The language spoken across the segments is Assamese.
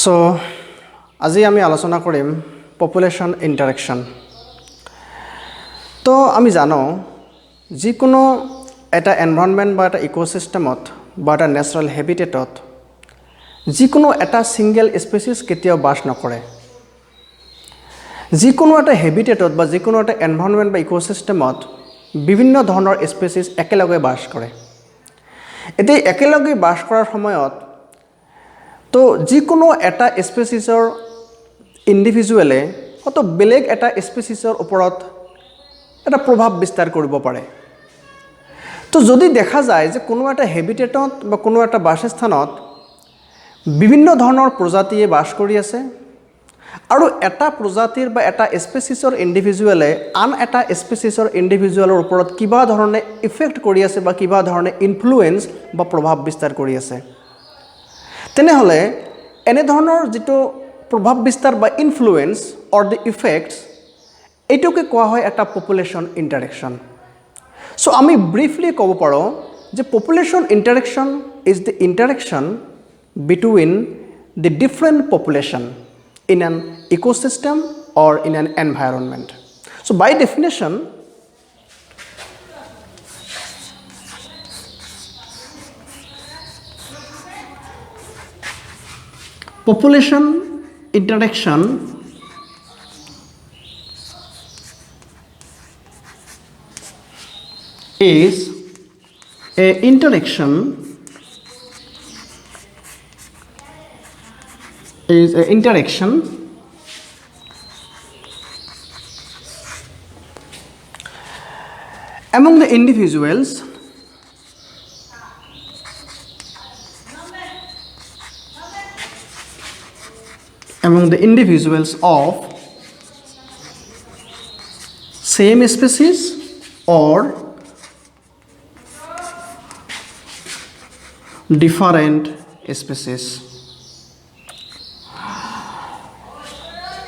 সো আজি আমি আলোচনা কৰিম পপুলেশ্যন ইণ্টাৰেকশ্যন। তো আমি জানো যিকোনো এটা এনভাইৰনমেণ্ট বা এটা ইক'চিষ্টেমত বা এটা নেচাৰেল হেবিটেটত যিকোনো এটা ছিংগল স্পেচিছ কেতিয়াও বাস নকৰে। যিকোনো এটা হেবিটেটত বা যিকোনো এটা এনভাইৰনমেণ্ট বা ইক'চিষ্টেমত বিভিন্ন ধৰণৰ স্পেচিছ একেলগে বাস কৰে। এতিয়া একেলগে বাস কৰাৰ সময়ত তো যিকোনো এটা স্পেচিছৰ ইণ্ডিভিজুৱেলে হয়তো বেলেগ এটা স্পেচিছৰ ওপৰত এটা প্ৰভাৱ বিস্তাৰ কৰিব পাৰে। তো যদি দেখা যায় যে কোনো এটা হেবিটেটত বা কোনো এটা বাসস্থানত বিভিন্ন ধৰণৰ প্ৰজাতিয়ে বাস কৰি আছে আৰু এটা প্ৰজাতিৰ বা এটা স্পেচিছৰ ইণ্ডিভিজুৱেলে আন এটা স্পেচিছৰ ইণ্ডিভিজুৱেলৰ ওপৰত কিবা ধৰণে ইফেক্ট কৰি আছে বা কিবা ধৰণে ইনফ্লুৱেঞ্চ বা প্ৰভাৱ বিস্তাৰ কৰি আছে, তেনেহ'লে এনেধৰণৰ যিটো প্ৰভাৱ বিস্তাৰ বা ইনফ্লুৱেঞ্চ অৰ দি ইফেক্টছ এইটোকে কোৱা হয় এটা পপুলেশ্যন ইণ্টাৰেকশ্যন। চ' আমি ব্ৰিফলি ক'ব পাৰোঁ যে population interaction is the interaction between the different population in an ecosystem or in an environment. So by definition, population interaction is a interaction among the individuals of same species or different species.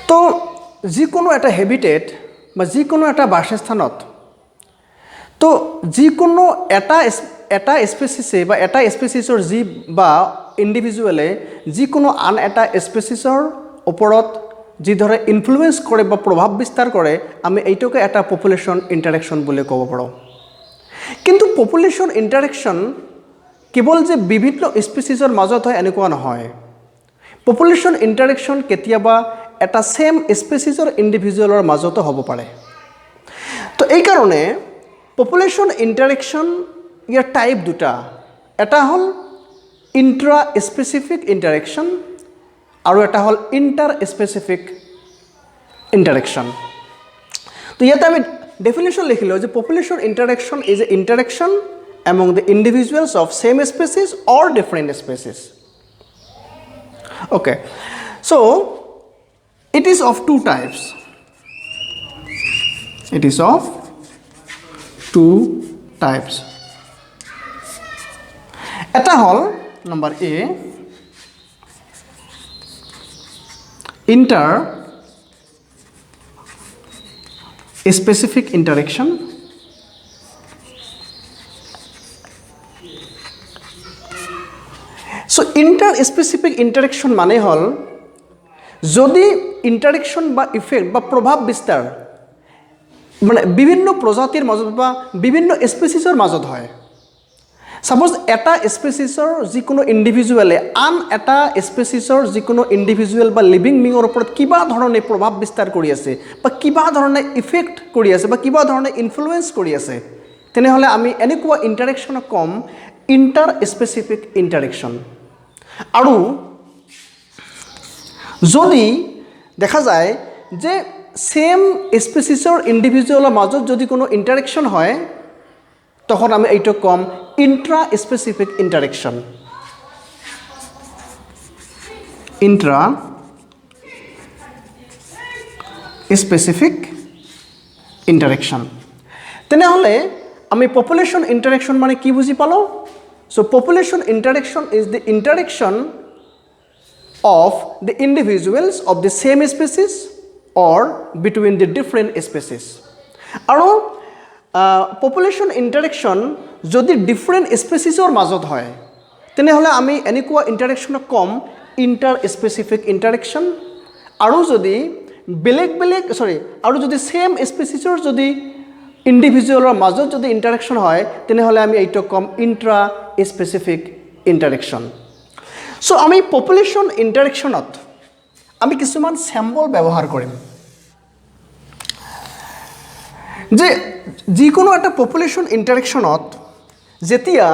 তো যিকোনো এটা হেবিটেট বা যিকোনো এটা বাসস্থানত তো যিকোনো এটা স্পেচিছে বা এটা স্পেচিছৰ জীৱ বা ইণ্ডিভিজুৱেলে যিকোনো আন এটা স্পেচিছৰ ওপৰত যিদৰে ইনফ্লুৱেঞ্চ কৰে বা প্ৰভাৱ বিস্তাৰ কৰে আমি এইটোকে এটা পপুলেশ্যন ইণ্টাৰেকশ্যন বুলি ক'ব পাৰোঁ। কিন্তু পপুলেশ্যন ইণ্টাৰেকশ্যন কেৱল যে বিভিন্ন স্পেচিছৰ মাজত হয় এনেকুৱা নহয়। পপুলেশ্যন ইণ্টাৰেকশ্যন কেতিয়াবা এটা ছেম স্পেচিছৰ ইণ্ডিভিজুৱেলৰ মাজতো হ'ব পাৰে। তো এইকাৰণে পপুলেশ্যন ইণ্টাৰেকশ্যন ইয়াৰ টাইপ দুটা, এটা হ'ল ইণ্ট্ৰা স্পেচিফিক ইণ্টাৰেকশ্যন আৰু এটা হ'ল ইণ্টাৰ স্পেচিফিক ইণ্টাৰেকশ্যন। তো ইয়াতে আমি ডেফিনেশ্যন লিখিলোঁ যে population interaction is a interaction among the individuals of same species or different species. Okay, so it is of two types. It is of two types. Eta hol number A, inter specific interaction. So inter specific interaction মানে হল যদি ইণ্টাৰেকশ্যন বা ইফেক্ট বা প্ৰভাৱ বিস্তাৰ মানে বিভিন্ন প্ৰজাতিৰ মাজত বা বিভিন্ন স্পেচিছৰ মাজত হয়। সাপোজ এটা স্পেচিছৰ যিকোনো ইণ্ডিভিজুৱেলে আন এটা স্পেচিছৰ যিকোনো ইণ্ডিভিজুৱেল বা লিভিং বিঙৰ ওপৰত কিবা ধৰণে প্ৰভাৱ বিস্তাৰ কৰি আছে বা কিবা ধৰণে ইফেক্ট কৰি আছে বা কিবা ধৰণে ইনফ্লুৱেঞ্চ কৰি আছে, তেনেহ'লে আমি এনেকুৱা ইণ্টাৰেকশ্যনক ক'ম ইণ্টাৰ স্পেচিফিক ইণ্টাৰেকশ্যন। আৰু যদি দেখা যায় যে সেম স্পেচিছৰ ইণ্ডিভিজুৱেলৰ মাজত যদি কোনো ইণ্টাৰেকশ্যন হয় তখন আমি এইটো ক'ম intra specific interaction. Intra specific interaction. তেনেহ'লে আমি পপুলেশ্যন ইণ্টাৰেকশ্যন মানে কি বুজি পালোঁ? So population interaction is the interaction of the individuals of the same species or between the different species. আৰু পপুলেশ্যন ইণ্টাৰেকশ্যন যদি ডিফাৰেণ্ট স্পেচিছৰ মাজত হয় তেনেহ'লে আমি এনেকুৱা ইণ্টাৰেকশ্যনক ক'ম ইণ্টাৰ স্পেচিফিক ইণ্টাৰেকশ্যন আৰু যদি বেলেগ বেলেগ আৰু যদি সেম স্পেচিছৰ যদি ইণ্ডিভিজুৱেলৰ মাজত যদি ইণ্টাৰেকশ্যন হয় তেনেহ'লে আমি এইটো ক'ম ইণ্ট্ৰা স্পেচিফিক ইণ্টাৰেকশ্যন। চ' আমি পপুলেশ্যন ইণ্টাৰেকশ্যনত আমি কিছুমান চেম্বল ব্যৱহাৰ কৰিম যে যিকোনো এটা পপুলেশ্যন ইণ্টাৰেকশ্যনত যেতিয়া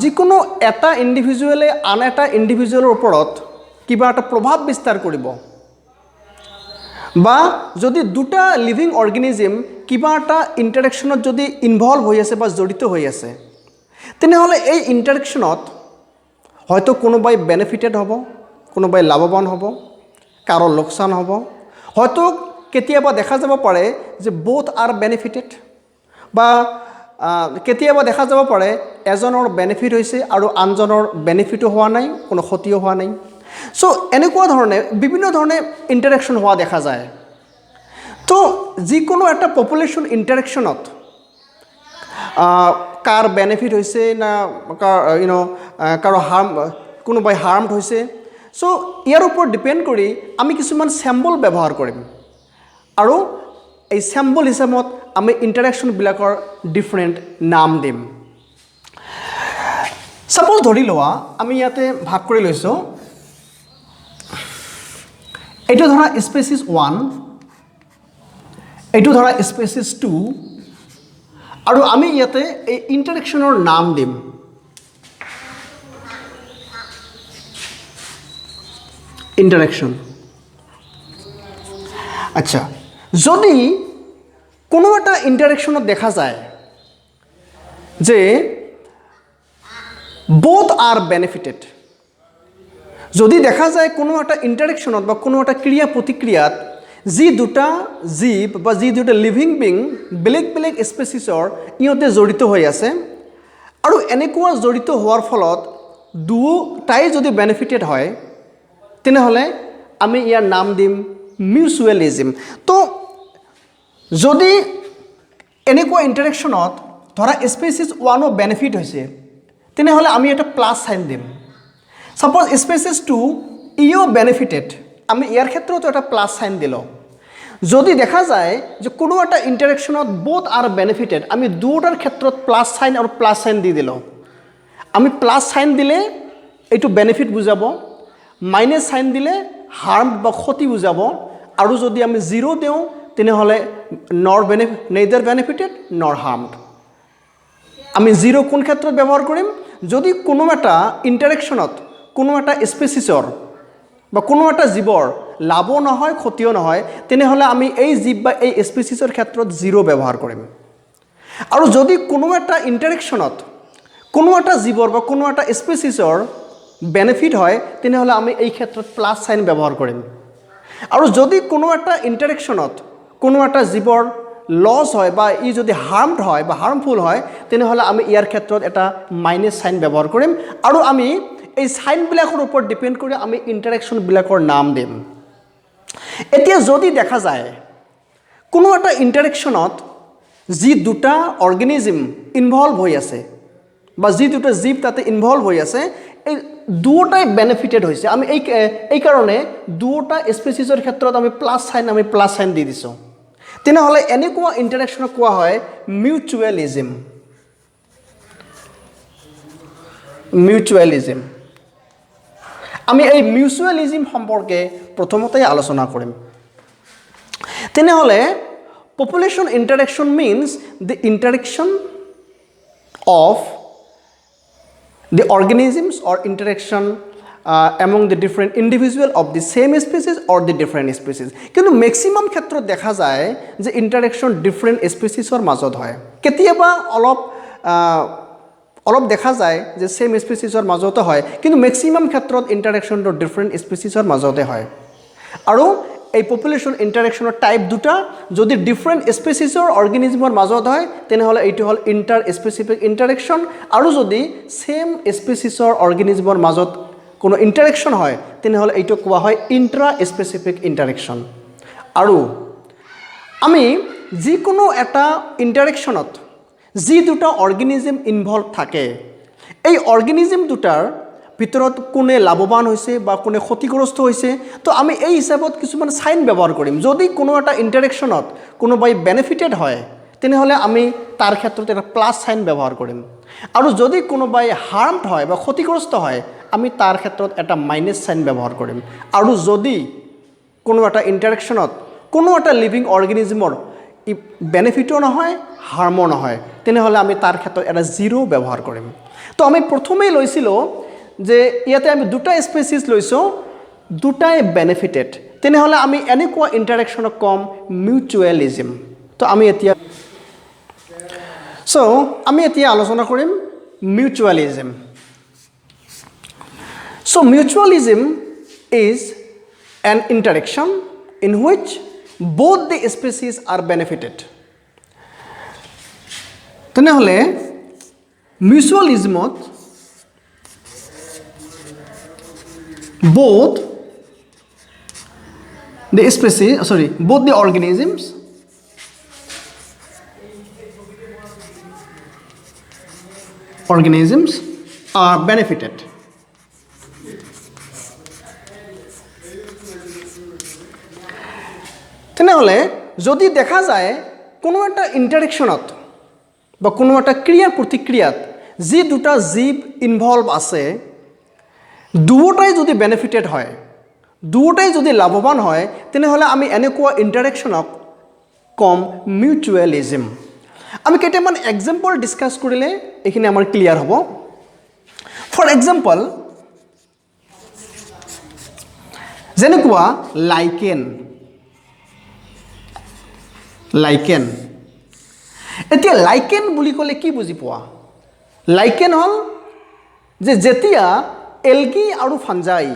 যিকোনো এটা ইণ্ডিভিজুৱেলে আন এটা ইণ্ডিভিজুৱেলৰ ওপৰত কিবা এটা প্ৰভাৱ বিস্তাৰ কৰিব বা যদি দুটা লিভিং অৰ্গেনিজম কিবা এটা ইণ্টাৰেকশ্যনত যদি ইনভলভ হৈ আছে বা জড়িত হৈ আছে তেনেহ'লে এই ইণ্টাৰেকশ্যনত হয়তো কোনোবাই বেনিফিটেড হ'ব, কোনোবাই লাভৱান হ'ব, কাৰো লোকচান হ'ব, হয়তো কেতিয়াবা দেখা যাব পাৰে যে বোথ আৰ বেনিফিটেড বা কেতিয়াবা দেখা যাব পাৰে এজনৰ বেনিফিট হৈছে আৰু আনজনৰ বেনিফিটো হোৱা নাই, কোনো ক্ষতিও হোৱা নাই। চ' এনেকুৱা ধৰণে বিভিন্ন ধৰণে ইণ্টাৰেকশ্যন হোৱা দেখা যায়। তো যিকোনো এটা পপুলেশ্যন ইণ্টাৰেকশ্যনত কাৰ বেনিফিট হৈছে না কাৰো কোনোবাই হাৰ্মড হৈছে, চ' ইয়াৰ ওপৰত ডিপেণ্ড কৰি আমি কিছুমান চেম্বল ব্যৱহাৰ কৰিম আৰু এই চেম্বল হিচাপত আমি ইণ্টাৰেকশ্যনবিলাকৰ ডিফাৰেণ্ট নাম দিম। ছাপ'জ ধৰি লোৱা আমি ইয়াতে ভাগ কৰি লৈছোঁ, এইটো ধৰা স্পেচিছ 1, এইটো ধৰা স্পেচিছ 2 আৰু আমি ইয়াতে এই ইণ্টাৰেকশ্যনৰ নাম দিম। ইণ্টাৰেকশ্যন। আচ্ছা, যদি কোনো এটা ইণ্টাৰেকশ্যনত দেখা যায় যে বোথ আৰ বেনিফিটেড, যদি দেখা যায় কোনো এটা ইণ্টাৰেকশ্যনত বা কোনো এটা ক্ৰিয়া প্ৰতিক্ৰিয়াত যি দুটা জীৱ বা যি দুটা লিভিং বিং বেলেগ বেলেগ স্পেচিছৰ ইহঁতে জড়িত হৈ আছে আৰু এনেকুৱা জড়িত হোৱাৰ ফলত দুটাই যদি বেনিফিটেড হয় তেনেহ'লে আমি ইয়াৰ নাম দিম মিউচুৱেলিজম। তো যদি এনেকুৱা ইণ্টাৰেকশ্যনত ধৰা স্পেচিছ 1 বেনিফিট হৈছে তেনেহ'লে আমি এটা প্লাছ চাইন দিম। ছাপ'জ স্পেচিছ 2 ইও বেনিফিটেড, আমি ইয়াৰ ক্ষেত্ৰতো এটা প্লাছ চাইন দিলোঁ। যদি দেখা যায় যে কোনো এটা ইণ্টাৰেকশ্যনত বোথ আৰ বেনিফিটেড, আমি দুটাৰ ক্ষেত্ৰত প্লাছ চাইন আৰু প্লাছ চাইন দি দিলোঁ। আমি প্লাছ চাইন দিলে এইটো বেনিফিট বুজাব, মাইনাছ চাইন দিলে হাৰ্ম বা ক্ষতি বুজাব, আৰু যদি আমি জিৰ' দিওঁ তেনেহ'লে নেইদাৰ বেনিফিটেড নৰ হাৰ্মড। আমি জিৰ' কোন ক্ষেত্ৰত ব্যৱহাৰ কৰিম? যদি কোনো এটা ইণ্টাৰেকশ্যনত কোনো এটা স্পেচিছৰ বা কোনো এটা জীৱৰ লাভো নহয় ক্ষতিও নহয় তেনেহ'লে আমি এই জীৱ বা এই স্পেচিছৰ ক্ষেত্ৰত জিৰ' ব্যৱহাৰ কৰিম। আৰু যদি কোনো এটা ইণ্টাৰেকশ্যনত কোনো এটা জীৱৰ বা কোনো এটা স্পেচিছৰ বেনিফিট হয় তেনেহ'লে আমি এই ক্ষেত্ৰত প্লাছ চাইন ব্যৱহাৰ কৰিম। আৰু যদি কোনো এটা ইণ্টাৰেকশ্যনত কোনো এটা জীৱৰ লছ হয় বা ই যদি হাৰ্মড হয় বা হাৰ্মফুল হয় তেনেহ'লে আমি ইয়াৰ ক্ষেত্ৰত এটা মাইনাছ চাইন ব্যৱহাৰ কৰিম আৰু আমি এই চাইনবিলাকৰ ওপৰত ডিপেণ্ড কৰি আমি ইণ্টাৰেকশ্যনবিলাকৰ নাম দিম। এতিয়া যদি দেখা যায় কোনো এটা ইণ্টাৰেকশ্যনত যি দুটা অৰ্গেনিজম ইনভলভ হৈ আছে বা যি দুটা জীৱ তাতে ইনভলভ হৈ আছে এই দুটাই বেনিফিটেড হৈছে, আমি এই কাৰণে দুটা স্পেচিছৰ ক্ষেত্ৰত আমি প্লাছ চাইন দি দিছোঁ, তেনেহ'লে এনেকুৱা ইণ্টাৰেকশ্যনক কোৱা হয় মিউচুৱেলিজম। মিউচুৱেলিজম। আমি এই মিউচুৱেলিজম সম্পৰ্কে প্ৰথমতেই আলোচনা কৰিম। তেনেহ'লে population interaction means the interaction of the organisms or interaction among the different individual of the same species or the different species. কিন্তু মেক্সিমাম ক্ষেত্ৰত দেখা যায় যে ইণ্টাৰেকশ্যন ডিফাৰেণ্ট স্পেচিছৰ মাজত হয়। কেতিয়াবা অলপ দেখা যায় যে সেম স্পেচিছৰ মাজতে হয়, কিন্তু মেক্সিমাম ক্ষেত্ৰত ইণ্টাৰেকশ্যনটো ডিফাৰেণ্ট স্পেচিছৰ মাজতে হয়। আৰু এই পপুলেশ্যন ইণ্টাৰেকশ্যনৰ টাইপ দুটা, যদি ডিফাৰেণ্ট স্পেচিছৰ অৰ্গেনিজমৰ মাজত হয় তেনেহ'লে এইটো হ'ল ইণ্টাৰ স্পেচিফিক ইণ্টাৰেকশ্যন, আৰু যদি ছেম স্পেচিছৰ অৰ্গেনিজমৰ মাজত কোনো ইণ্টাৰেকশ্যন হয় তেনেহ'লে এইটো কোৱা হয় ইণ্ট্ৰা স্পেচিফিক ইণ্টাৰেকশ্যন। আৰু আমি যিকোনো এটা ইণ্টাৰেকশ্যনত যি দুটা অৰ্গেনিজম ইনভলভ থাকে এই অৰ্গেনিজম দুটাৰ ভিতৰত কোনে লাভৱান হৈছে বা কোনে ক্ষতিগ্ৰস্ত হৈছে তো আমি এই হিচাপত কিছুমান সাইন ব্যৱহাৰ কৰিম যদি কোনো এটা ইন্টাৰেকশনত কোনোবাই বেনিফিটেড হয় তেনেহলে আমি তাৰ ক্ষেত্ৰত এটা প্লাস সাইন ব্যৱহাৰ কৰিম আৰু যদি কোনোবাই হাৰ্মড হয় বা ক্ষতিগ্ৰস্ত হয় আমি তাৰ ক্ষেত্ৰত এটা মাইনাস সাইন ব্যৱহাৰ কৰিম আৰু যদি কোনো এটা ইন্টাৰেকশনত কোনো এটা লিভিং অৰ্গানিজমৰ বেনিফিটো নহয় হাৰ্মো নহয় তেনেহলে আমি তাৰ ক্ষেত্ৰত এটা জিৰো ব্যৱহাৰ কৰিম তো আমি প্ৰথমেই লৈছিলো যে ইয়াতে আমি দুটা স্পেচিছ লৈছো দুটাই বেনিফিটেড তেনেহলে আমি এনেকুৱা ইন্টাৰেকশনক কম মিউচুৱেলিজম তো আমি এতিয়া আমি এতিয়া আলোচনা কৰিম মিউচুৱেলিজম So mutualism is an interaction in which both the species are benefited. তেনেহলে মিউচুৱেলিজমত both the species both the organisms are benefited. তেনেহলে যদি দেখা যায় কোনো একটা ইন্টারেকশনত বা কোনো একটা ক্রিয়া প্রতিক্রিয়াত যে দুটা জীব ইনভলভ আছে দুটাই যদি বেনিফিটেড হয় দুটাই যদি লাভৱান হয় তেনেহলে আমি এনেকুৱা ইন্টাৰেকশনক কম মিউচুৱেলিজম আমি কেইটামান এক্সাম্পল ডিসকাস কৰিলে এইখিনি আমাৰ ক্লিয়াৰ হ'ব ফৰ এক্সাম্পল যেনেকুৱা লাইকেন এতিয়া লাইকেন বুলি ক'লে কি বুজি পোৱা লাইকেন হল যে যেতিয়া এলগি আৰু ফাঞ্জাই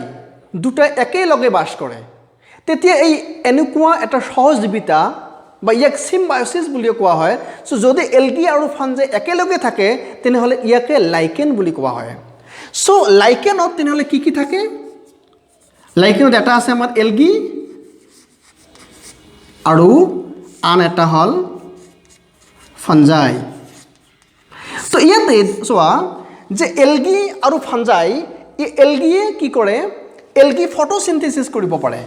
দুটা একেলগে বাস কৰে তেতিয়া এই এনেকুৱা এটা সহজীৱিতা বা ইয়াক সিম্বায়সিস বুলি কোৱা হয় সো যদি এলগি আৰু ফাঞ্জাই একেলগে থাকে তেনেহলে ইয়াকে লাইকেন বুলি কোৱা হয় সো লাইকেনত তেনেহলে কি থাকে লাইকেনত এটা আছে আমাৰ এলগি আৰু আন এটা হল ফাঞ্জাই তো ইয়াতে চোৱা যে এলগি আৰু ফাঞ্জাই এই এলগিয়ে কি কৰে এলগি ফটোসিনথেসিস কৰিব পাৰে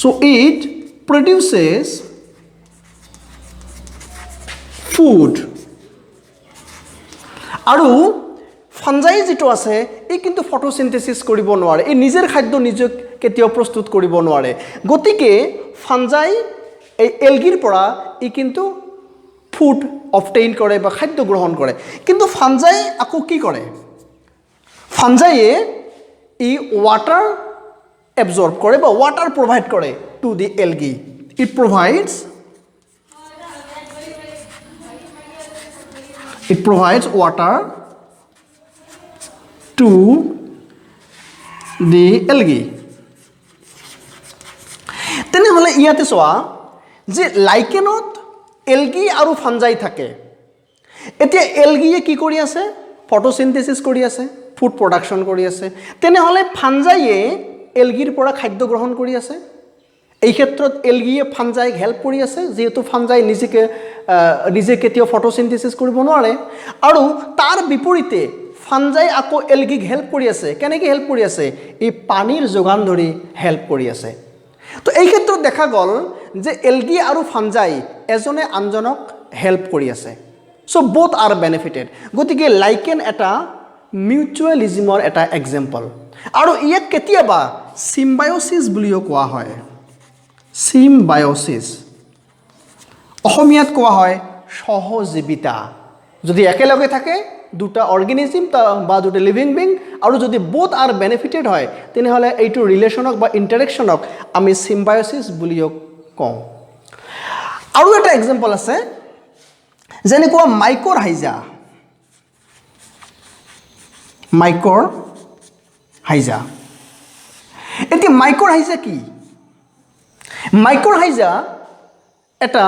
সো ইট প্ৰডিউসেস ফুড আৰু ফাঞ্জাই যেটো আছে এই কিন্তু ফটোসিনথেসিস কৰিব নোৱাৰে এই নিজৰ খাদ্য নিজে কেতিয়াও প্ৰস্তুত কৰিব নোৱাৰে গতিকে ফাঞ্জাই এই এলগিৰ পৰা ই কিন্তু ফুড অবটেইন কৰে বা খাদ্য গ্ৰহণ কৰে কিন্তু ফাঞ্জাই আকৌ কি কৰে ফাঞ্জাইয়ে ই ওয়াটাৰ এবজর্ব করে বা ওয়াটার প্রোভাইড করে to the algae it provides water to the algae তেনেহলে ইয়াতে চোৱা যে লাইকেনত এলগি আৰু ফাঞ্জাই থাকে এতিয়া এলগিয়ে কি কৰি আছে ফটোসিনথেসিস কৰি আছে ফুড প্ৰডাকশন কৰি আছে তেনেহলে ফাঞ্জাইয়ে এলগিৰ পৰা খাদ্য গ্ৰহণ কৰি আছে এই ক্ষেত্ৰত এলগিয়ে ফাঞ্জাইক হেল্প কৰি আছে যেহেতু ফাঞ্জাই নিজে কেতিয়াও ফটোসিনথেসিস কৰিব নোৱাৰে আৰু তাৰ বিপৰীতে ফাঞ্জাই আকৌ এলগিক হেল্প কৰি আছে কেনেকৈ হেল্প কৰি আছে এই পানীৰ যোগান ধৰি হেল্প কৰি আছে তো এই ক্ষেত্ৰত দেখা গল যে এলগি আৰু ফাঞ্জাই এজনে আনজনক হেল্প কৰি আছে সো বোথ আৰ বেনিফিটেড গতিকে লাইকেন এটা মিউচুৱেলিজমৰ এটা এক্সাম্পল আৰু ইয়াক কেতিয়াবা সিম্বায়সিস বুলিও কোৱা হয় সিম্বায়সিস অসমীয়াত কোৱা হয় সহজীৱিতা যদি একেলগে থাকে দুটা অৰ্গানিজম বা দুটা লিভিং বিং আৰু যদি বোথ আৰ বেনিফিটেড হয় তেনেহলে এইটো ৰিলেশনক বা ইন্টাৰেকশনক আমি সিম্বায়সিস বুলিও কওঁ আৰু এটা এক্সাম্পল আছে যেনেকুৱা মাইকৰহাইজা এতিয়া মাইকৰহাইজা কি মাইকৰহাইজা এটা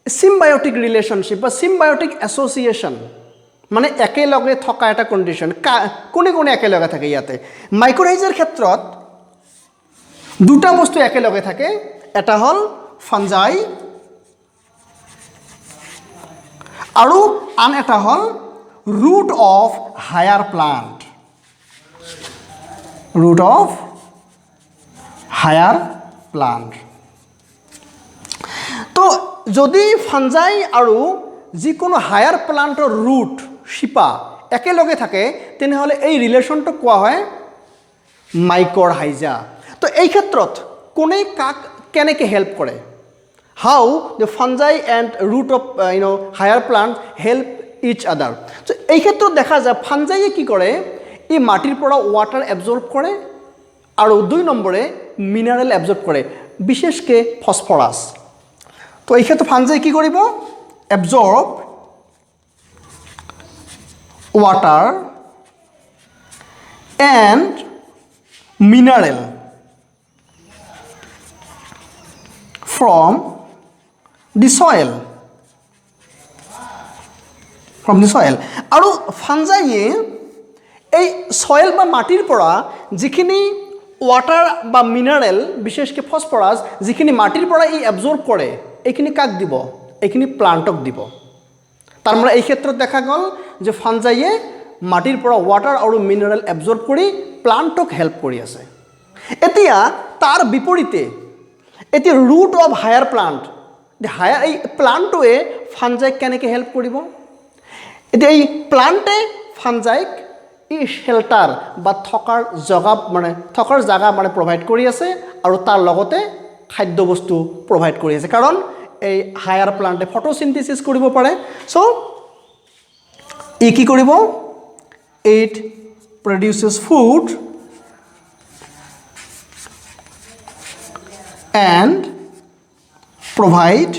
সিম্বায়টিক ৰিলেশনশিপ বা সিম্বায়টিক এসোসিয়েশন মানে একেলগে থকা এটা কন্ডিশন কোনে কোনে একেলগে থাকে ইয়াতে মাইকৰহাইজাৰ ক্ষেত্ৰত দুটা বস্তু একেলগে থাকে এটা হল ফাঞ্জাই আৰু আন এটা হল root of higher plant root of higher plant. তো যদি ফাঞ্জাই আৰু যিকোনো হায়াৰ প্লান্টৰ ৰুট শিপা একেলগে থাকে তেনেহ'লে এই ৰিলেশ্যনটোক কোৱা হয় মাইকৰহাইজা। তো এই ক্ষেত্ৰত কোনে কাক কেনেকৈ হেল্প কৰে, how the fungi and root of higher plant help each other. তো এই ক্ষেত্ৰত দেখা যায় ফাঞ্জাইয়ে কি কৰে, ই মাটিৰ পৰা ৱাটাৰ এবজৰ্ব কৰে আৰু 2 নম্বৰে মিনাৰেল এবজৰ্ব কৰে, বিশেষকৈ ফসফৰাছ। তো এই ক্ষেত্ৰত ফাঞ্জাই কি কৰিব, absorb water and mineral from the soil, আৰু ফাঞ্জাইয়ে এই সয়েল বা মাটিৰ পৰা যিখিনি ৱাটাৰ বা মিনাৰেল বিশেষকৈ ফসফৰাছ যিখিনি মাটিৰ পৰা ই এবজৰ্ব কৰে এইখিনি কাক দিব, এইখিনি প্লান্টক দিব। তাৰ মানে এই ক্ষেত্ৰত দেখা গ'ল যে ফাঞ্জাইয়ে মাটিৰ পৰা ৱাটাৰ আৰু মিনাৰেল এবজৰ্ব কৰি প্লান্টক হেল্প কৰি আছে। এতিয়া তাৰ বিপৰীতে এতিয়া ৰুট অফ হায়াৰ প্লান্ট, এই প্লান্টটোৱে ফাঞ্জাইক কেনেকৈ হেল্প কৰিব, এতিয়া এই প্লান্টে ফাঞ্জাইক ই শেল্টাৰ বা থকাৰ জাগা মানে প্ৰভাইড কৰি আছে আৰু তাৰ লগতে খাদ্য বস্তু প্ৰভাইড কৰি আছে, কাৰণ এই হায়াৰ প্লান্টে ফটোচিনথেসিস কৰিব পাৰে। সো ই কি কৰিব, it produces food and provide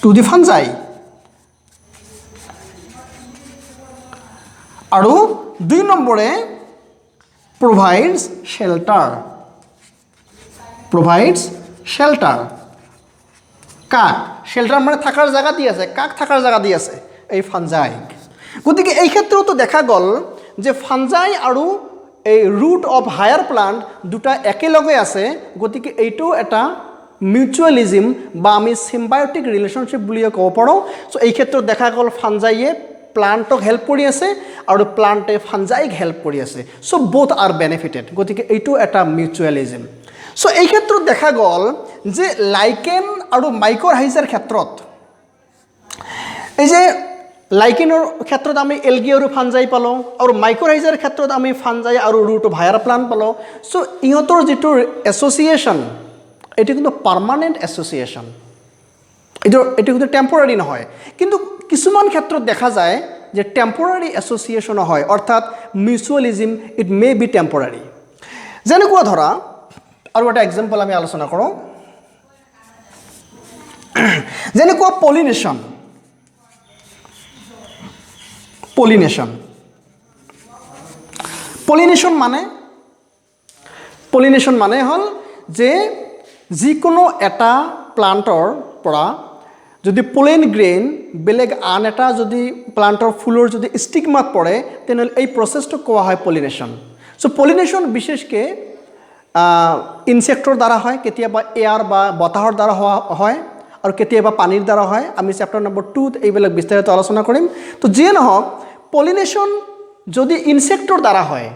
to the fungi. আৰু 2 নম্বৰে প্ৰভাইডছ শেল্টাৰ। কাক শেল্টাৰ মানে থাকাৰ জাগা দি আছে, কাক থাকাৰ জাগা দি আছে, এই ফাঞ্জাইক। গতিকে এই ক্ষেত্ৰতো দেখা গ'ল যে ফাঞ্জাই আৰু এই ৰুট অফ হায়াৰ প্লান্ট দুটা একেলগে আছে, গতিকে এইটো এটা মিউচুৱেলিজিম বা আমি চিম্বায়টিক ৰিলেশ্যনশ্বিপ বুলিও ক'ব পাৰোঁ। চ' এই ক্ষেত্ৰত দেখা গ'ল ফাঞ্জাইয়ে প্লান্টক হেল্প কৰি আছে আৰু প্লান্টে ফাঞ্জাইক হেল্প কৰি আছে। চ' বোথ আৰ বেনিফিটেড, গতিকে এইটো এটা মিউচুৱেলিজিম। চ' এই ক্ষেত্ৰত দেখা গ'ল যে লাইকেন আৰু মাইকৰহাইজাৰ ক্ষেত্ৰত, এই যে লাইকেনৰ ক্ষেত্ৰত আমি এলগি আৰু ফাঞ্জাই পালোঁ আৰু মাইকৰহাইজাৰ ক্ষেত্ৰত আমি ফাঞ্জাই আৰু ৰুট অফ হায়াৰ প্লান্ট পালোঁ। চ' ইহঁতৰ যিটো এছ'চিয়েশ্যন এইটো কিন্তু পাৰ্মানেণ্ট এছ'চিয়েশ্যন, এইটো কিন্তু টেম্পৰাৰী নহয়। কিন্তু কিছুমান ক্ষেত্ৰত দেখা যায় যে টেম্পৰাৰী এছ'চিয়েশ্যনো হয়, অৰ্থাৎ মিউচুৱেলিজিম ইট মে বি টেম্পৰাৰী। যেনেকুৱা ধৰা আৰু এটা এক্সাম্পল আমি আলোচনা কৰোঁ, যেনেকুৱা পলিনেশ্যন মানে হ'ল যে যিকোনো এটা প্লান্টৰ পৰা যদি পলেন গ্ৰেইন বেলেগ আন এটা যদি প্লান্টৰ ফুলৰ যদি ষ্টিগমাত পৰে তেনেহ'লে এই প্ৰচেছটোক কোৱা হয় পলিনেশ্যন। চ' পলিনেশ্যন বিশেষকৈ ইনচেক্টৰ দ্বাৰা হয়, কেতিয়াবা এয়াৰ বা বতাহৰ দ্বাৰা হয় আৰু কেতিয়াবা পানীৰ দ্বাৰা হয়। আমি চেপ্টাৰ নম্বৰ 2ত এইবিলাক বিস্তাৰিত আলোচনা কৰিম। তো যিয়ে নহওক পলিনেশ্যন যদি ইনচেক্টৰ দ্বাৰা হয়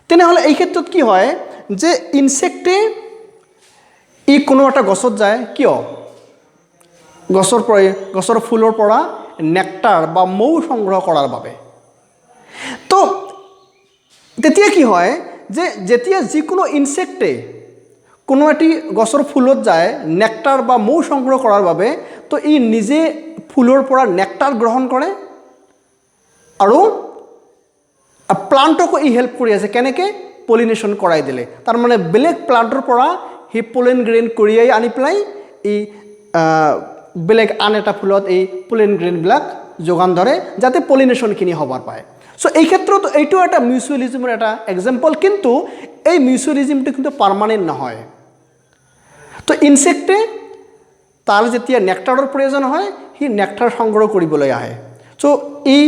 তেনেহ'লে এই ক্ষেত্ৰত কি হয় যে ইনচেক্টে ই কোনো এটা গছত যায়, কিয়, গছৰ ফুলৰ পৰা নেক্টাৰ বা মৌ সংগ্ৰহ কৰাৰ বাবে। তো তেতিয়া কি হয় যে যেতিয়া যিকোনো ইনচেক্টে কোনো এটি গছৰ ফুলত যায় নেক্টাৰ বা মৌ সংগ্ৰহ কৰাৰ বাবে, তো ই নিজে ফুলৰ পৰা নেক্টাৰ গ্ৰহণ কৰে আৰু প্লান্টকো ই হেল্প কৰি আছে, কেনেকৈ, পলিনেশ্যন কৰাই দিলে। তাৰমানে বেলেগ প্লান্টৰ পৰা সেই পলেন গ্ৰেইন কঢ়িয়াই আনি পেলাই ই বেলেগ আন এটা ফুলত এই পলেন গ্ৰেইনবিলাক যোগান ধৰে যাতে পলিনেশ্যনখিনি হ'বৰ পায়। চ' এই ক্ষেত্ৰত এইটো এটা মিউচুৱেলিজিমৰ এটা এক্সাম্পল, কিন্তু এই মিউচুৱেলিজিমটো কিন্তু পাৰ্মানেণ্ট নহয়। তো ইনচেক্টে তাৰ যেতিয়া নেক্টাৰৰ প্ৰয়োজন হয় সি নেক্টাৰ সংগ্ৰহ কৰিবলৈ আহে। চ' ই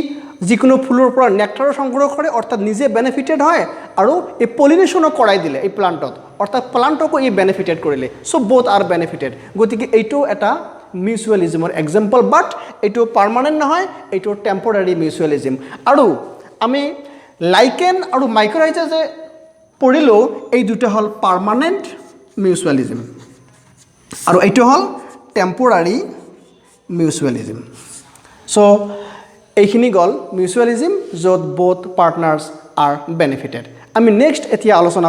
যিকোনো ফুলৰ পৰা নেক্টাৰ সংগ্ৰহ কৰে, অৰ্থাৎ নিজে বেনিফিটেড হয় আৰু এই পলিনেশ্যনো কৰাই দিলে এই প্লান্টত, অৰ্থাৎ প্লান্টকো ই বেনিফিটেড কৰিলে। চ' বোথ আৰ বেনিফিটেড, গতিকে এইটো এটা মিউচুৱেলিজিমৰ এক্সাম্পল, বাট এইটো পাৰ্মানেণ্ট নহয়, এইটো টেম্পৰাৰী মিউচুৱেলিজিম। আৰু আমি লাইকেন আৰু মাইক্ৰ'ৰাইজা যে পঢ়িলোঁ এই দুটা হ'ল পাৰ্মানেণ্ট মিউচুৱেলিজম আৰু এইটো হ'ল টেম্পৰাৰী মিউচুৱেলিজম চ' এইখিনি গ'ল মিউচুৱেলিজম য'ত বোথ পাৰ্টনাৰ্ছ আৰ বেনিফিটেড আমি নেক্সট এতিয়া আলোচনা